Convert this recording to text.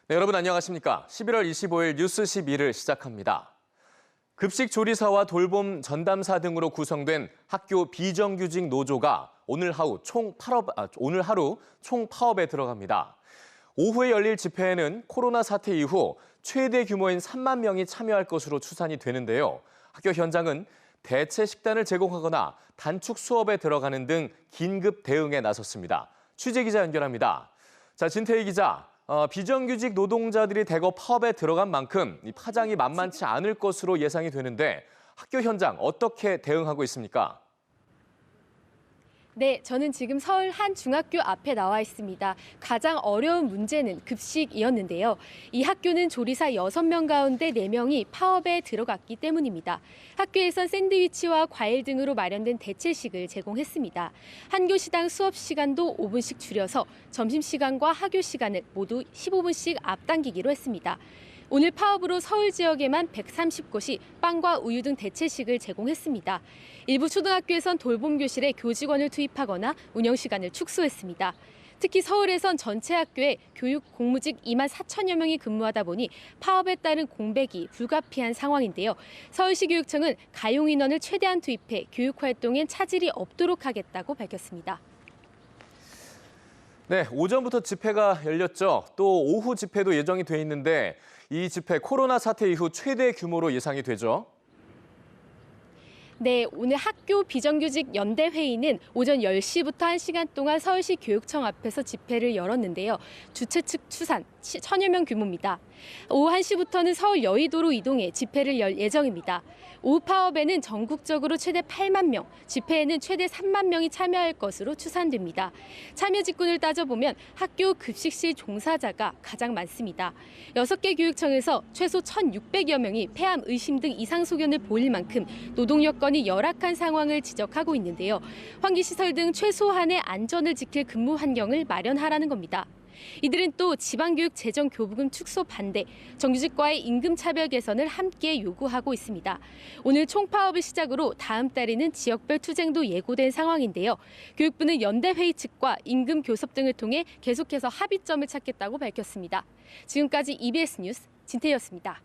네, 여러분 안녕하십니까? 11월 25일 뉴스 12를 시작합니다. 급식 조리사와 돌봄 전담사 등으로 구성된 학교 비정규직 노조가 오늘 하루 총 파업에 들어갑니다. 오후에 열릴 집회에는 코로나 사태 이후 최대 규모인 3만 명이 참여할 것으로 추산이 되는데요. 학교 현장은 대체 식단을 제공하거나 단축 수업에 들어가는 등 긴급 대응에 나섰습니다. 취재 기자 연결합니다. 자, 진태희 기자. 비정규직 노동자들이 대거 파업에 들어간 만큼 이 파장이 만만치 않을 것으로 예상이 되는데 학교 현장 어떻게 대응하고 있습니까? 네, 저는 지금 서울 한 중학교 앞에 나와 있습니다. 가장 어려운 문제는 급식이었는데요. 이 학교는 조리사 6명 가운데 4명이 파업에 들어갔기 때문입니다. 학교에선 샌드위치와 과일 등으로 마련된 대체식을 제공했습니다. 한 교시당 수업 시간도 5분씩 줄여서 점심시간과 하교 시간을 모두 15분씩 앞당기기로 했습니다. 오늘 파업으로 서울 지역에만 130곳이 빵과 우유 등 대체식을 제공했습니다. 일부 초등학교에선 돌봄교실에 교직원을 투입하거나 운영 시간을 축소했습니다. 특히 서울에선 전체 학교에 교육 공무직 2만 4천여 명이 근무하다 보니 파업에 따른 공백이 불가피한 상황인데요. 서울시 교육청은 가용 인원을 최대한 투입해 교육 활동엔 차질이 없도록 하겠다고 밝혔습니다. 네, 오전부터 집회가 열렸죠. 또 오후 집회도 예정이 돼 있는데 이 집회 코로나 사태 이후 최대 규모로 예상이 되죠. 네, 오늘 학교 비정규직 연대 회의는 오전 10시부터 1시간 동안 서울시 교육청 앞에서 집회를 열었는데요. 주최 측 추산 1,000여 명 규모입니다. 오후 1시부터는 서울 여의도로 이동해 집회를 열 예정입니다. 오후 파업에는 전국적으로 최대 8만 명, 집회에는 최대 3만 명이 참여할 것으로 추산됩니다. 참여 직군을 따져보면 학교 급식실 종사자가 가장 많습니다. 6개 교육청에서 최소 1,600여 명이 폐암 의심 등 이상 소견을 보일 만큼 노동 여건이 열악한 상황을 지적하고 있는데요. 환기시설 등 최소한의 안전을 지킬 근무 환경을 마련하라는 겁니다. 이들은 또 지방교육 재정 교부금 축소 반대, 정규직과의 임금 차별 개선을 함께 요구하고 있습니다. 오늘 총파업을 시작으로 다음 달에는 지역별 투쟁도 예고된 상황인데요. 교육부는 연대회의 측과 임금 교섭 등을 통해 계속해서 합의점을 찾겠다고 밝혔습니다. 지금까지 EBS 뉴스 진태희였습니다.